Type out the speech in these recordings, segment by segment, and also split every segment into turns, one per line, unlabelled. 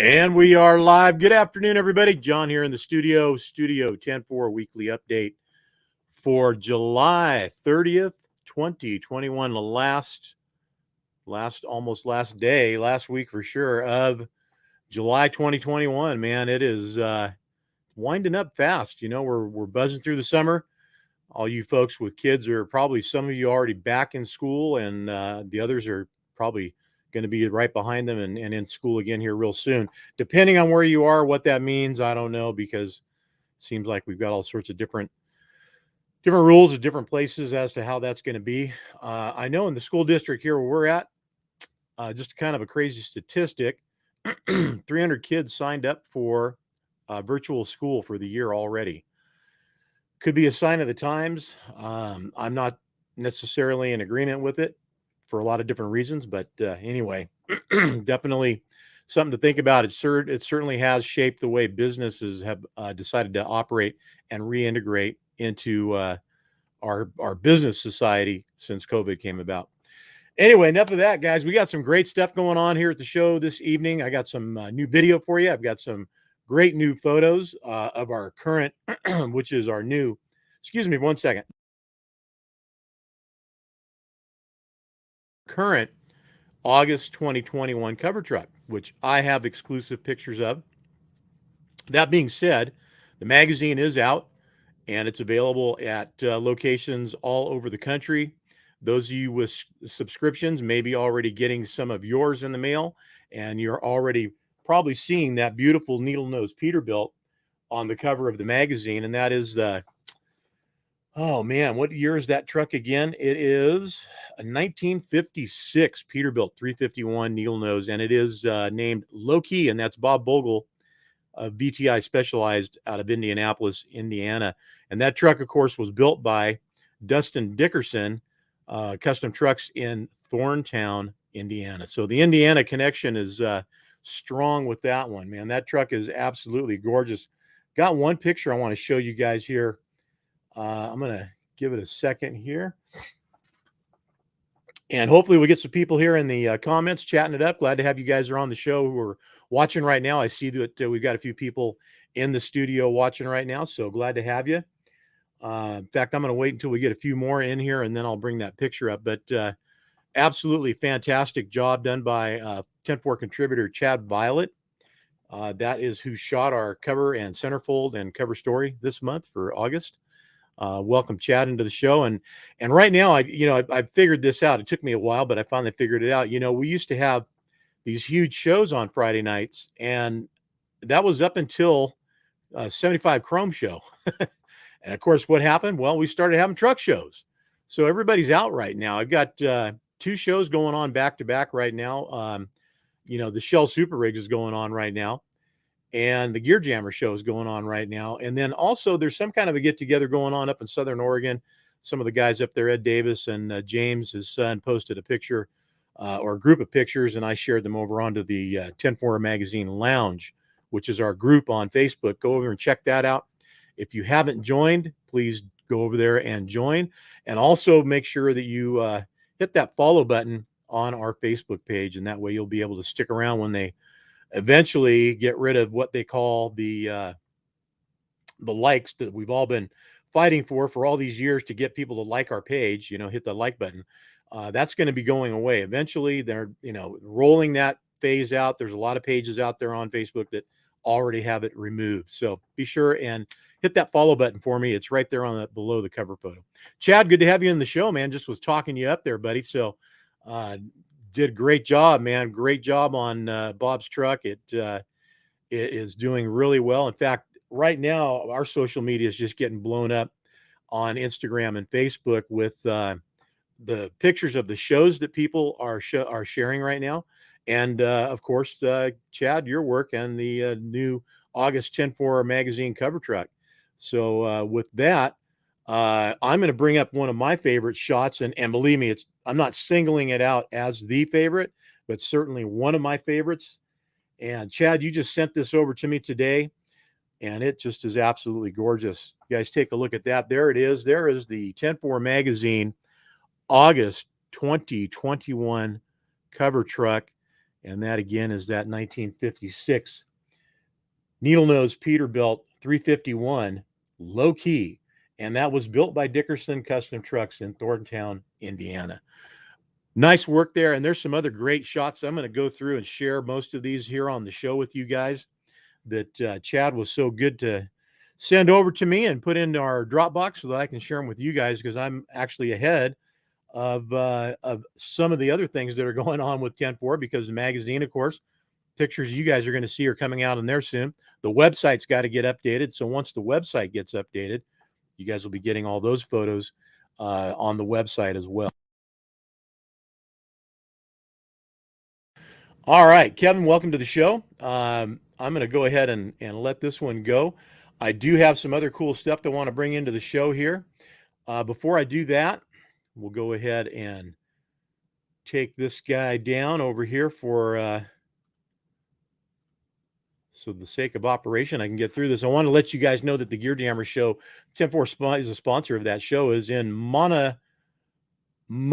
And we are live. Good afternoon, everybody. John here in the studio, Studio 10-4 weekly update for July 30th, 2021, the last day, last week for sure, of July 2021. Man, it is winding up fast. You know, we're buzzing through the summer. All you folks with kids are probably, some of you already back in school, and the others are probably going to be right behind them and in school again here real soon. Depending on where you are, what that means, I don't know, because it seems like we've got all sorts of different rules at different places as to how that's going to be. I know in the school district here where we're at, just kind of a crazy statistic, 300 kids signed up for virtual school for the year already. Could be a sign of the times. I'm not necessarily in agreement with it for a lot of different reasons, but anyway, definitely something to think about. It certainly has shaped the way businesses have decided to operate and reintegrate into our business society since COVID came about. Anyway, enough of that, guys. We got some great stuff going on here at the show this evening. I got some new video for you. I've got some great new photos of our current, which is our new, excuse me, 1 second. Current August 2021 cover truck, which I have exclusive pictures of. That being said, the magazine is out and it's available at locations all over the country. Those of you with subscriptions may be already getting some of yours in the mail, and you're already probably seeing that beautiful needle nose Peterbilt on the cover of the magazine. And that is the, oh man, what year is that truck again? It is a 1956 Peterbilt 351 needle nose, and it is named Low Key, and that's Bob Bogle of VTI Specialized out of Indianapolis, Indiana. And that truck, of course, was built by Dustin Dickerson Custom Trucks in Thorntown, Indiana. So the Indiana connection is strong with that one, man. That truck is absolutely gorgeous. Got one picture I want to show you guys here. I'm going to give it a second here. And hopefully we get some people here in the comments chatting it up. Glad to have you guys are on the show who are watching right now. I see that we've got a few people in the studio watching right now, so glad to have you. In fact, I'm going to wait until we get a few more in here, and then I'll bring that picture up. But absolutely fantastic job done by 10-4 contributor Chad Violet. That is who shot our cover and centerfold and cover story this month for August. Welcome Chad into the show. And right now, I figured this out. It took me a while, but I finally figured it out. You know, we used to have these huge shows on Friday nights, and that was up until 75 Chrome show. And of course, what happened? Well, we started having truck shows. So everybody's out right now. I've got 2 shows going on back to back right now. You know, the Shell Super Rigs is going on right now, and the Gear Jammer show is going on right now. And then also there's some kind of a get together going on up in Southern Oregon. Some of the guys up there, Ed Davis and James, his son, posted a picture or a group of pictures, and I shared them over onto the 10-4 Magazine Lounge, which is our group on Facebook. Go over and check that out. If you haven't joined, please go over there and join. And also make sure that you hit that follow button on our Facebook page, and that way you'll be able to stick around when they eventually get rid of what they call the likes that we've all been fighting for all these years to get people to like our page, you know, hit the like button. That's going to be going away. Eventually they're, you know, rolling that phase out. There's a lot of pages out there on Facebook that already have it removed. So be sure and hit that follow button for me. It's right there on the below the cover photo. Chad, good to have you in the show, man. Just was talking you up there, buddy. So did a great job, man. Great job on Bob's truck. It is doing really well. In fact, right now our social media is just getting blown up on Instagram and Facebook with the pictures of the shows that people are sharing right now. And of course, Chad, your work and the new August 10-4 magazine cover truck. So with that, I'm going to bring up one of my favorite shots, and believe me, I'm not singling it out as the favorite, but certainly one of my favorites. And Chad, you just sent this over to me today, and it just is absolutely gorgeous. You guys take a look at that. There it is. There is the 10-4 magazine August 2021 cover truck. And that again is that 1956 needle nose Peterbilt 351 low key. And that was built by Dickerson Custom Trucks in Thorntown, Indiana. Nice work there. And there's some other great shots. I'm going to go through and share most of these here on the show with you guys that Chad was so good to send over to me and put into our Dropbox so that I can share them with you guys, because I'm actually ahead of some of the other things that are going on with 10-4, because the magazine, of course, pictures you guys are going to see are coming out in there soon. The website's got to get updated. So once the website gets updated, you guys will be getting all those photos on the website as well. All right, Kevin, welcome to the show. I'm going to go ahead and let this one go. I do have some other cool stuff that I want to bring into the show here. Before I do that, we'll go ahead and take this guy down over here for so the sake of operation, I can get through this. I want to let you guys know that the Gear Jammer Show, 10-4 is a sponsor of that show, is in Monadnock. I'm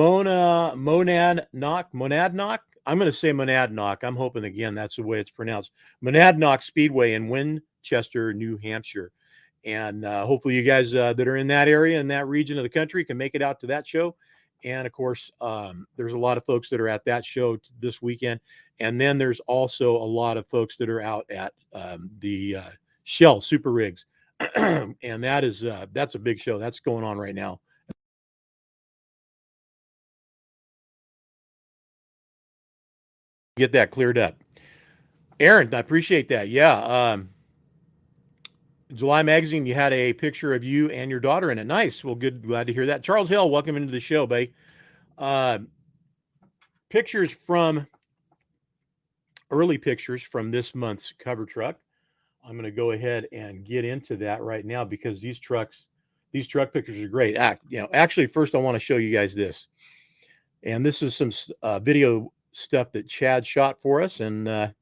going to say Monadnock. I'm hoping, again, that's the way it's pronounced. Monadnock Speedway in Winchester, New Hampshire. And hopefully you guys that are in that area, in that region of the country, can make it out to that show. And, of course, there's a lot of folks that are at that show this weekend. And then there's also a lot of folks that are out at the Shell Super Rigs. And that's a big show. That's going on right now. Get that cleared up. Erin, I appreciate that. Yeah. July Magazine, you had a picture of you and your daughter in it. Nice. Well, good. Glad to hear that. Charles Hill, welcome into the show, babe. Early pictures from this month's cover truck. I'm going to go ahead and get into that right now, because these truck pictures are great. Actually, first I want to show you guys this. And this is some video stuff that Chad shot for us. And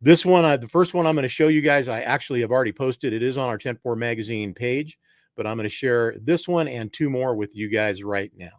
this one, the first one I'm going to show you guys, I actually have already posted. It is on our 10-4 magazine page, but I'm going to share this one and two more with you guys right now.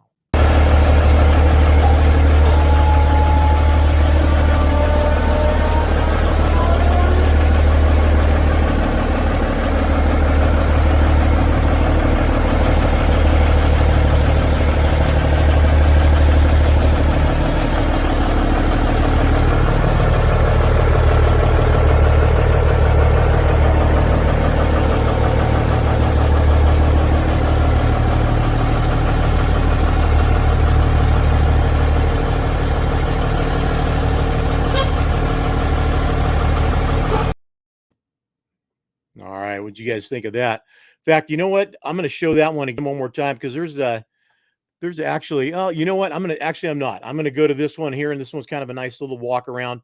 What'd you guys think of that? In fact, you know what? I'm going to show that one again one more time, because there's actually, oh, you know what? I'm not. I'm going to go to this one here, and this one's kind of a nice little walk around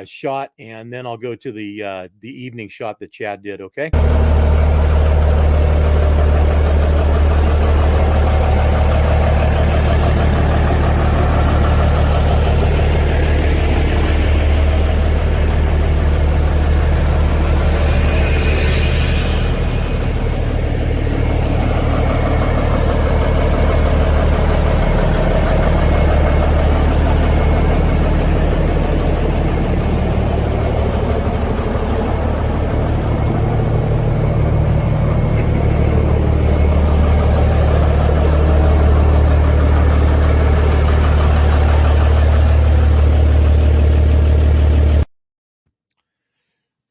shot, and then I'll go to the evening shot that Chad did. Okay.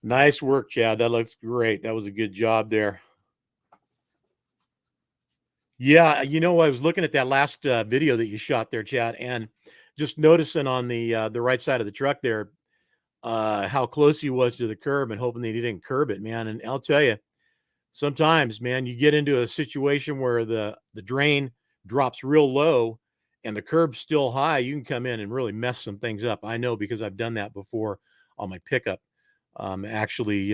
Nice work, Chad. That looks great. That was a good job there. Yeah, I was looking at that last video that you shot there, Chad, and just noticing on the right side of the truck there how close he was to the curb, and hoping that he didn't curb it, man. And I'll tell you, sometimes, man, you get into a situation where the drain drops real low and the curb's still high. You can come in and really mess some things up. I know, because I've done that before on my pickup. Actually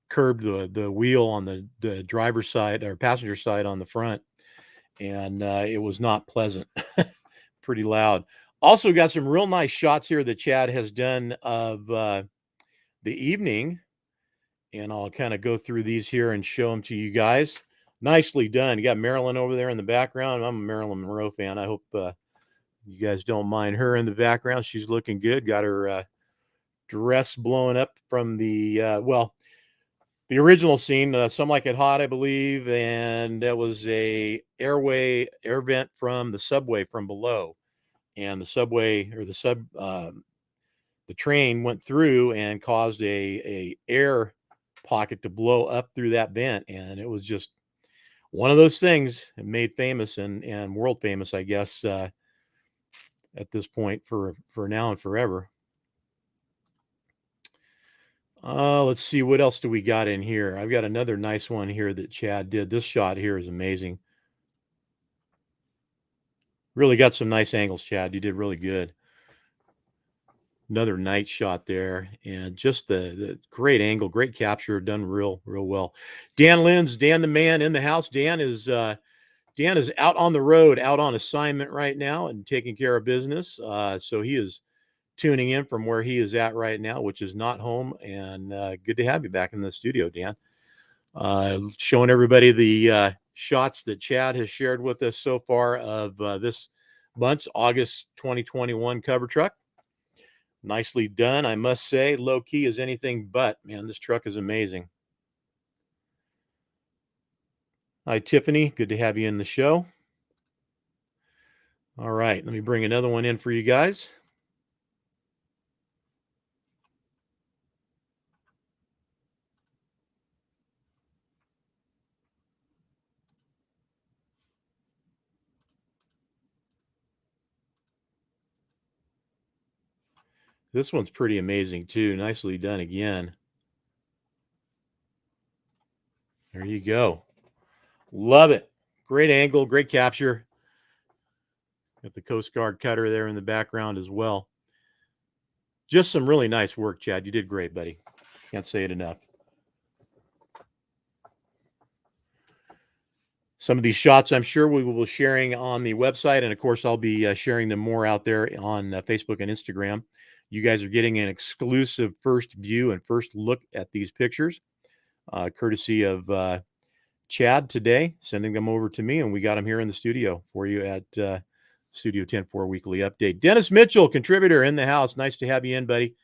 curbed the wheel on the driver's side or passenger side on the front, and it was not pleasant. Pretty loud. Also got some real nice shots here that Chad has done of the evening, and I'll kind of go through these here and show them to you guys. Nicely done. You got Marilyn over there in the background. I'm a Marilyn Monroe fan. I hope you guys don't mind her in the background. She's looking good. Got her dress blowing up from the the original scene, Some Like It Hot, I believe, and that was a air vent from the subway from below, and the subway or the train went through and caused a air pocket to blow up through that vent, and it was just one of those things made famous and world famous, I guess, at this point for now and forever. Let's see, what else do we got in here? I've got another nice one here that Chad did. This shot here is amazing. Really got some nice angles, Chad. You did really good. Another night shot there, and just the great angle, great capture, done real well. Dan Lenz, Dan the man in the house. Dan is out on the road, out on assignment right now, and taking care of business. So he is tuning in from where he is at right now, which is not home. And good to have you back in the studio, Dan. Showing everybody the shots that Chad has shared with us so far of this month's August 2021 cover truck. Nicely done, I must say. Low key as anything but, man, this truck is amazing. Hi, Tiffany. Good to have you in the show. All right, let me bring another one in for you guys. This one's pretty amazing too. Nicely done again. There you go. Love it. Great angle, great capture. Got the Coast Guard cutter there in the background as well. Just some really nice work, Chad. You did great, buddy. Can't say it enough. Some of these shots, I'm sure we will be sharing on the website. And of course, I'll be sharing them more out there on Facebook and Instagram. You guys are getting an exclusive first view and first look at these pictures, courtesy of Chad today, sending them over to me. And we got them here in the studio for you at Studio 10-4 Weekly Update. Dennis Mitchell, contributor in the house. Nice to have you in, buddy.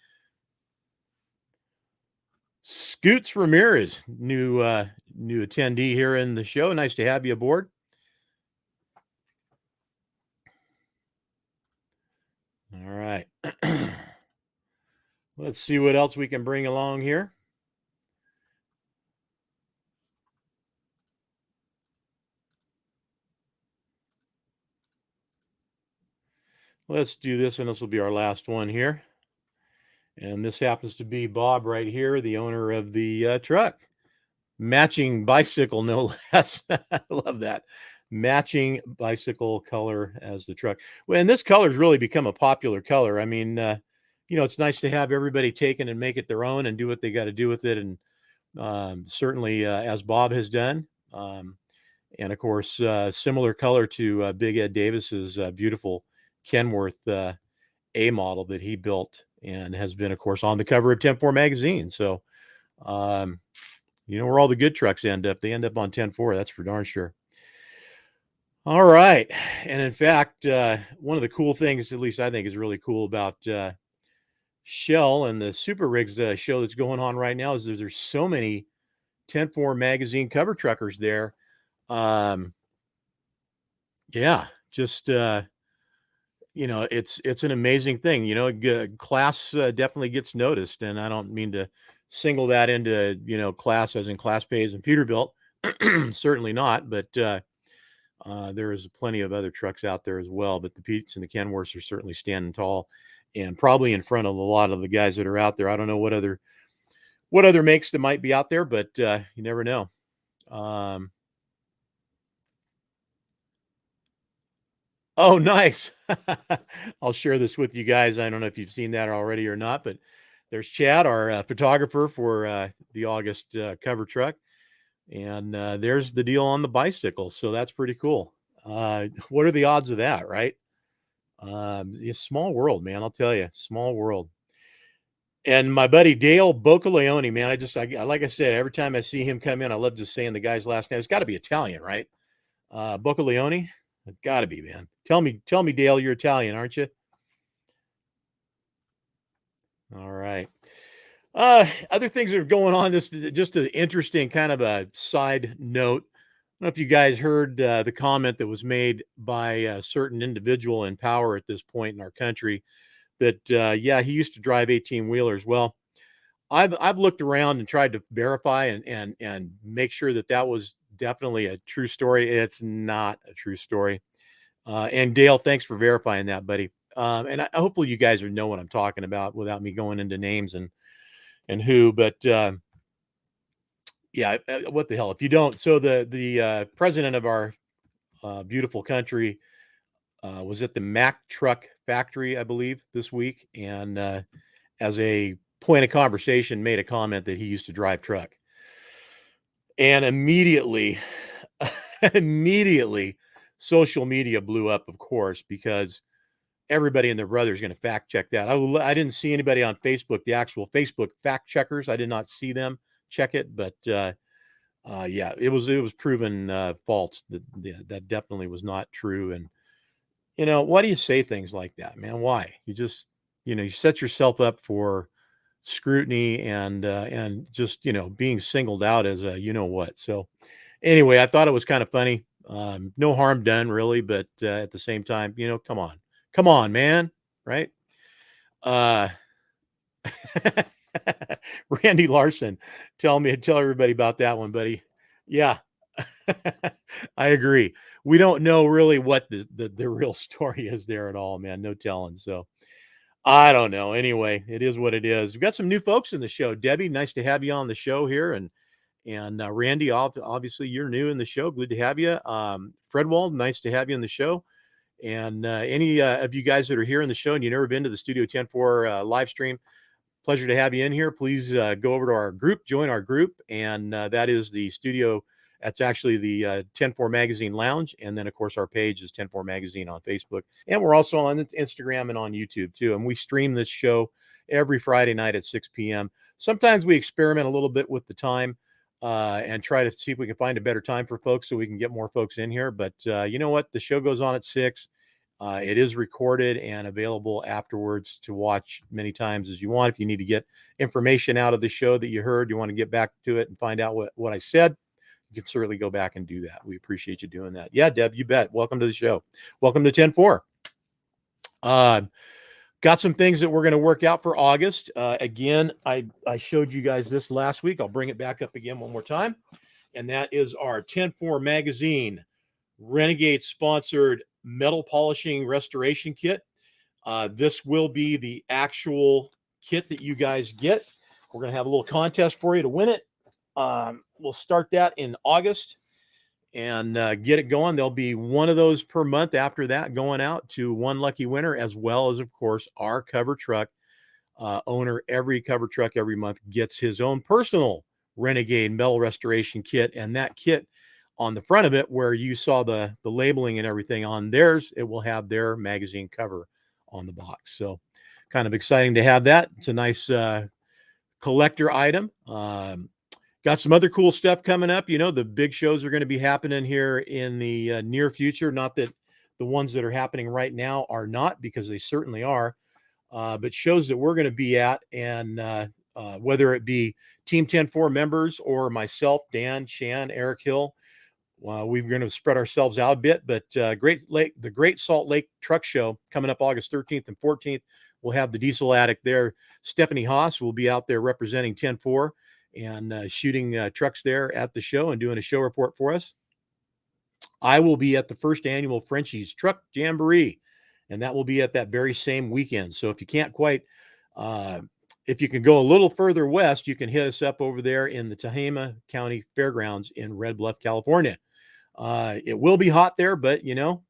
Scoots Ramirez, new attendee here in the show. Nice to have you aboard. All right. Let's see what else we can bring along here. Let's do this, and this will be our last one here. And this happens to be Bob right here, the owner of the truck. Matching bicycle, no less. I love that. Matching bicycle color as the truck. Well, and this color's really become a popular color. I mean, it's nice to have everybody take it and make it their own and do what they got to do with it. And certainly, as Bob has done. And of course, similar color to Big Ed Davis's beautiful Kenworth A model that he built and has been, of course, on the cover of 10-4 magazine. So, where all the good trucks end up, they end up on 10-4. That's for darn sure. All right. And in fact, one of the cool things, at least I think is really cool about Shell and the Super Rigs show that's going on right now is that there's so many 10-4 magazine cover truckers there. Yeah, just, it's an amazing thing. Class definitely gets noticed, and I don't mean to single that into, class as in Class Pays and Peterbilt. Certainly not, but there is plenty of other trucks out there as well. But the Pete's and the Kenworths are certainly standing tall and probably in front of a lot of the guys that are out there. I don't know what other makes that might be out there, but you never know. Oh, nice. I'll share this with you guys. I don't know if you've seen that already or not, but there's Chad, our photographer for the August cover truck. And there's the deal on the bicycle. So that's pretty cool. What are the odds of that, right? It's a small world, man. I'll tell you, small world. And my buddy Dale Bocaleone, man, like I said, every time I see him come in, I love just saying the guy's last name. It's got to be Italian, right? Bocaleone. It's got to be, man. Tell me, Dale, you're Italian, aren't you? All right. Other things that are going on. This is just an interesting kind of a side note. I don't know if you guys heard the comment that was made by a certain individual in power at this point in our country that yeah, he used to drive 18 wheelers. Well, I've looked around and tried to verify and make sure that that was definitely a true story. It's not a true story. And Dale, thanks for verifying that, buddy. And hopefully you guys know what I'm talking about without me going into names and who. But yeah, what the hell? If you don't, so the president of our beautiful country was at the Mack truck factory, I believe, this week, and as a point of conversation, made a comment that he used to drive truck, and immediately, immediately, social media blew up, of course, because everybody and their brother is going to fact check that. I didn't see anybody on Facebook, the actual Facebook fact checkers. I did not see them check it, but yeah, it was proven false. That definitely was not true. And why do you say things like that, man? Why? You just you set yourself up for scrutiny and just being singled out as a what. So anyway, I thought it was kind of funny. No harm done, really, but at the same time, come on, man, right? Uh, Randy Larson, tell everybody about that one, buddy. Yeah, I agree. We don't know really what the real story is there at all, man. No telling. So I don't know. Anyway, it is what it is. We've got some new folks in the show. Debbie, nice to have you on the show here, and Randy, obviously you're new in the show. Good to have you. Fredwald, nice to have you in the show. And any of you guys that are here in the show and you've never been to the Studio 10-4 live stream, pleasure to have you in here. Please go over to our group, join our group, and that is the studio. That's actually the 10-4 Magazine Lounge. And then, of course, our page is 10-4 Magazine on Facebook. And we're also on Instagram and on YouTube, too. And we stream this show every Friday night at 6 p.m. Sometimes we experiment a little bit with the time and try to see if we can find a better time for folks so we can get more folks in here. But you know what? The show goes on at 6. It is recorded and available afterwards to watch many times as you want. If you need to get information out of the show that you heard, you want to get back to it and find out what I said, you can certainly go back and do that. We appreciate you doing that. Yeah, Deb, you bet. Welcome to the show. Welcome to 10-4. Got some things that we're going to work out for August. Again, I showed you guys this last week. I'll bring it back up again one more time. And that is our 10-4 Magazine Renegade sponsored metal polishing restoration kit. This will be the actual kit that you guys get. We're going to have a little contest for you to win it. We'll start that in August and get it going. There'll be one of those per month after that going out to one lucky winner, as well as, of course, our cover truck owner. Every cover truck every month gets his own personal Renegade metal restoration kit. And that kit, on the front of it, where you saw the labeling and everything on theirs, it will have their magazine cover on the box. So kind of exciting to have that. It's a nice collector item. Got some other cool stuff coming up. The big shows are going to be happening here in the near future. Not that the ones that are happening right now are not, because they certainly are. But shows that we're going to be at, and whether it be Team 10-4 members or myself, Dan, Shan, Eric Hill, we're going to spread ourselves out a bit. But the Great Salt Lake Truck Show coming up August 13th and 14th. We'll have the Diesel Addict there. Stephanie Haas will be out there representing 10-4 and shooting trucks there at the show and doing a show report for us. I will be at the first annual Frenchie's Truck Jamboree, and that will be at that very same weekend. So if you can't quite, if you can go a little further west, you can hit us up over there in the Tehama County Fairgrounds in Red Bluff, California. It will be hot there, but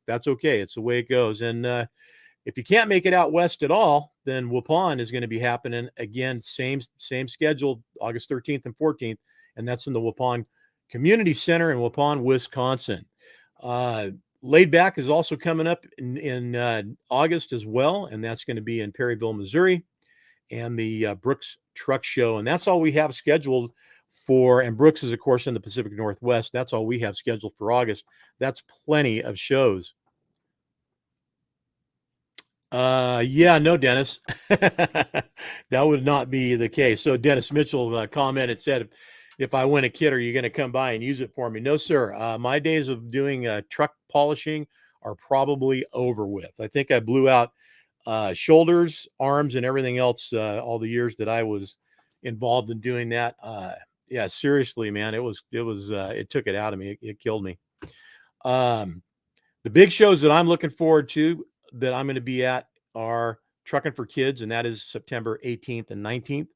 that's okay. It's the way it goes. And if you can't make it out west at all, then Waupun is going to be happening again. Same schedule, August 13th and 14th, and that's in the Waupun Community Center in Waupun, Wisconsin. Laid Back is also coming up in August as well, and that's going to be in Perryville, Missouri, and the Brooks Truck Show. And that's all we have scheduled for, and Brooks is, of course, in the Pacific Northwest. That's all we have scheduled for August. That's plenty of shows. Yeah, no, Dennis. That would not be the case. So Dennis Mitchell commented, said, if I win a kit, are you going to come by and use it for me? No, sir. My days of doing truck polishing are probably over with. I think I blew out shoulders, arms, and everything else all the years that I was involved in doing that. Yeah, seriously, man, it took it out of me. It killed me. Um, the big shows that I'm looking forward to that I'm going to be at are Trucking for Kids, and that is September 18th and 19th.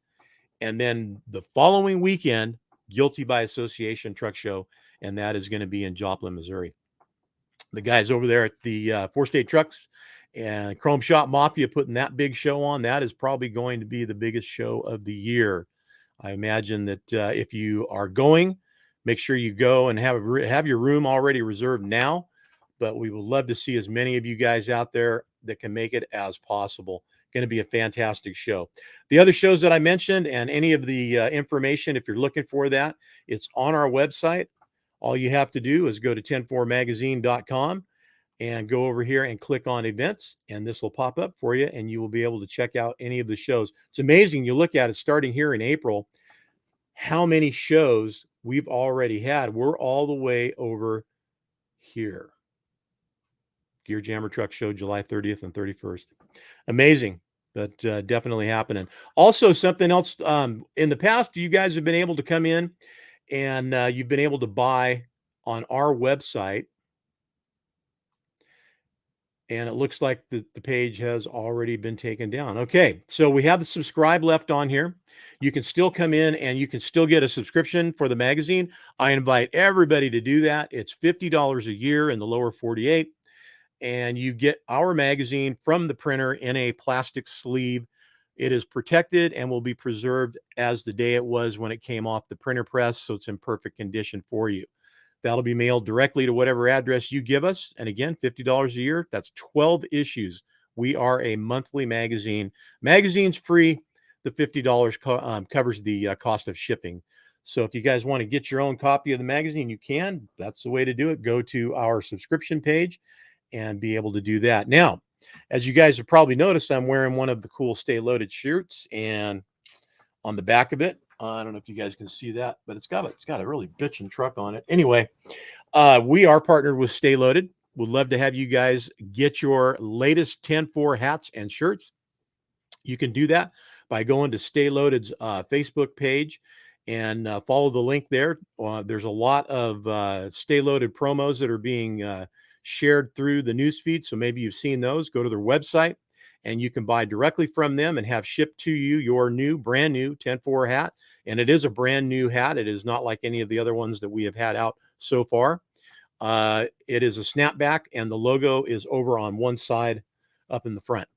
And then the following weekend, Guilty by Association Truck Show, and that is going to be in Joplin, Missouri. The guys over there at the Four State Trucks and Chrome Shop Mafia putting that big show on. That is probably going to be the biggest show of the year. I imagine that if you are going, make sure you go and have your room already reserved now. But we would love to see as many of you guys out there that can make it as possible. Going to be a fantastic show. The other shows that I mentioned and any of the information, if you're looking for that, it's on our website. All you have to do is go to 104magazine.com and go over here and click on events, and this will pop up for you, and you will be able to check out any of the shows. It's amazing. You look at it starting here in April, how many shows we've already had. We're all the way over here. Gear Jammer Truck Show, July 30th and 31st. Amazing, but definitely happening. Also, something else in the past, you guys have been able to come in and you've been able to buy on our website. And it looks like the page has already been taken down. Okay, so we have the subscribe left on here. You can still come in and you can still get a subscription for the magazine. I invite everybody to do that. It's $50 a year in the lower 48. And you get our magazine from the printer in a plastic sleeve. It is protected and will be preserved as the day it was when it came off the printer press, so it's in perfect condition for you. That'll be mailed directly to whatever address you give us. And again, $50 a year. That's 12 issues. We are a monthly magazine. Magazine's free. The $50 covers the cost of shipping. So if you guys want to get your own copy of the magazine, you can. That's the way to do it. Go to our subscription page and be able to do that. Now, as you guys have probably noticed, I'm wearing one of the cool Stay Loaded shirts, and on the back of it, I don't know if you guys can see that, but it's got a really bitchin' truck on it. Anyway, we are partnered with Stay Loaded. Would love to have you guys get your latest 10-4 hats and shirts. You can do that by going to Stay Loaded's Facebook page and follow the link there. There's a lot of Stay Loaded promos that are being shared through the newsfeed. So maybe you've seen those. Go to their website and you can buy directly from them and have shipped to you your brand new 10-4 hat. And it is a brand new hat. It is not like any of the other ones that we have had out so far. It is a snapback and the logo is over on one side up in the front.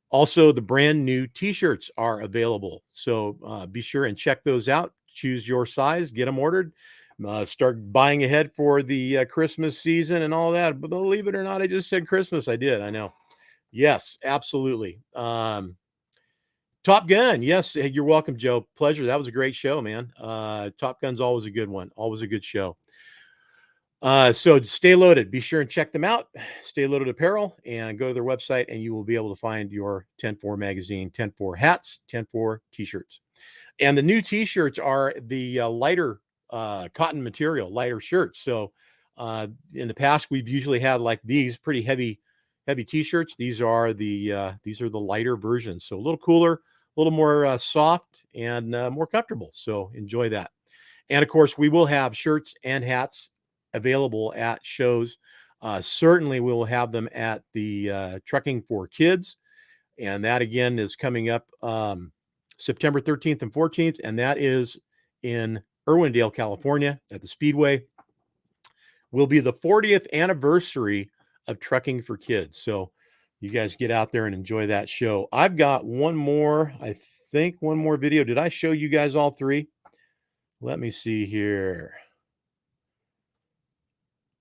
Also, the brand new t-shirts are available. So be sure and check those out. Choose your size, get them ordered. Start buying ahead for the Christmas season and all that. But believe it or not, I just said Christmas. I did. I know. Yes, absolutely. Top Gun. Yes. Hey, you're welcome, Joe. Pleasure. That was a great show, man. Top Gun's always a good one. Always a good show. So Stay Loaded. Be sure and check them out. Stay Loaded Apparel, and go to their website and you will be able to find your 10-4 magazine, 10-4 hats, 10-4 t-shirts. And the new t-shirts are the lighter cotton material, lighter shirts. So in the past, we've usually had like these pretty heavy t-shirts. These are the lighter versions. So a little cooler, a little more soft and more comfortable. So enjoy that. And of course, we will have shirts and hats available at shows. Certainly we will have them at the Trucking for Kids. And that again is coming up September 13th and 14th. And that is in Irwindale, California at the Speedway. Will be the 40th anniversary of Trucking for Kids. So you guys get out there and enjoy that show. I've got one more video. Did I show you guys all three? Let me see here.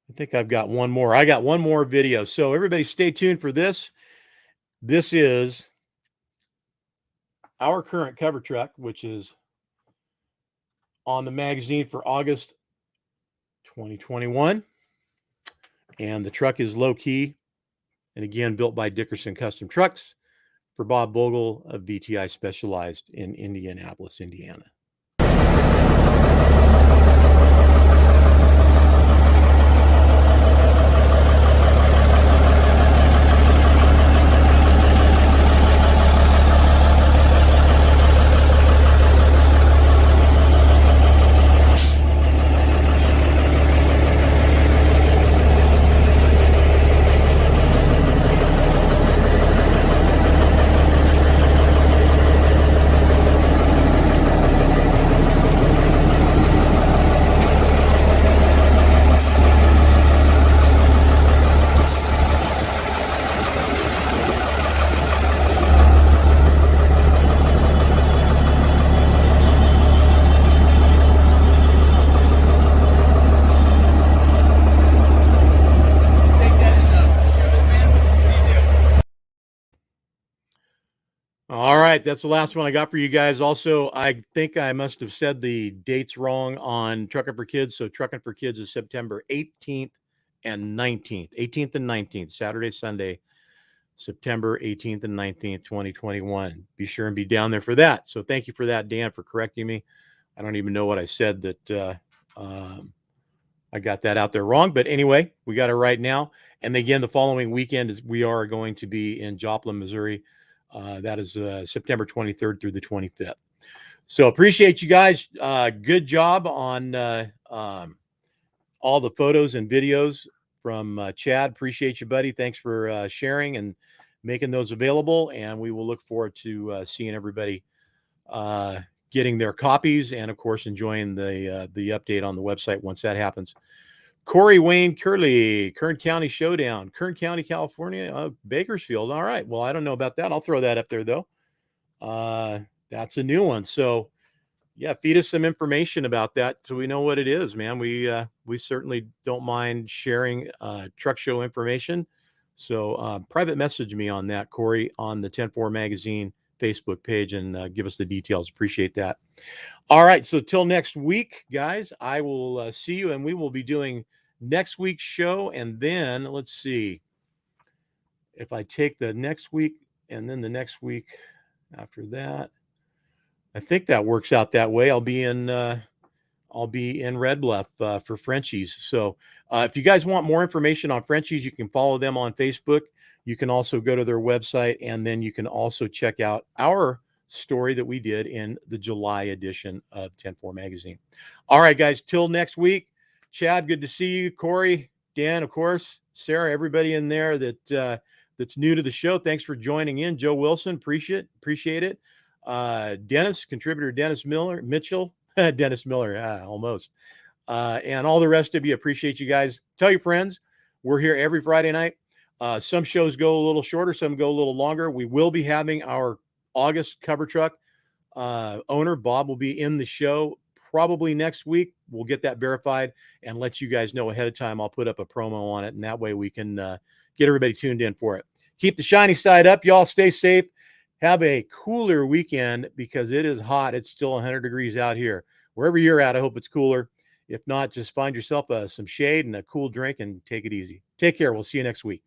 I think I've got one more. I got one more video. So everybody stay tuned for this. This is our current cover truck, which is on the magazine for August 2021. And the truck is low key. And again, built by Dickerson Custom Trucks for Bob Vogel of VTI Specialized in Indianapolis, Indiana. All right, that's the last one I got for you guys. Also, I think I must have said the dates wrong on Trucking for Kids. So Trucking for Kids is September 18th and 19th. 18th and 19th, Saturday, Sunday, September 18th and 19th, 2021. Be sure and be down there for that. So thank you for that, Dan, for correcting me. I don't even know what I said that I got that out there wrong. But anyway, we got it right now. And again, the following weekend is we are going to be in Joplin, Missouri. That is September 23rd through the 25th. So appreciate you guys. Good job on all the photos and videos from Chad. Appreciate you, buddy. Thanks for sharing and making those available. And we will look forward to seeing everybody getting their copies and, of course, enjoying the update on the website once that happens. Corey Wayne Curley, Kern County Showdown, Kern County, California, Bakersfield. All right. Well, I don't know about that. I'll throw that up there, though. That's a new one. So, yeah, feed us some information about that so we know what it is, man. We certainly don't mind sharing truck show information. So private message me on that, Corey, on the 10-4 Magazine Facebook page and give us the details. Appreciate that. All right. So till next week, guys, I will see you, and we will be doing next week's show. And then let's see if I take the next week and then the next week after that. I think that works out that way. I'll be in Red Bluff for Frenchies. So if you guys want more information on Frenchies, you can follow them on Facebook. You can also go to their website, and then you can also check out our story that we did in the July edition of 10-4 Magazine. All right, guys, till next week. Chad, good to see you. Corey, Dan, of course, Sarah, everybody in there that's new to the show. Thanks for joining in. Joe Wilson, appreciate it. Dennis, contributor Dennis Mitchell, Dennis Miller, almost. And all the rest of you, appreciate you guys. Tell your friends, we're here every Friday night. Some shows go a little shorter, some go a little longer. We will be having our August cover truck owner, Bob, will be in the show probably next week. We'll get that verified and let you guys know ahead of time. I'll put up a promo on it, and that way we can get everybody tuned in for it. Keep the shiny side up. Y'all stay safe. Have a cooler weekend because it is hot. It's still 100 degrees out here. Wherever you're at, I hope it's cooler. If not, just find yourself some shade and a cool drink and take it easy. Take care. We'll see you next week.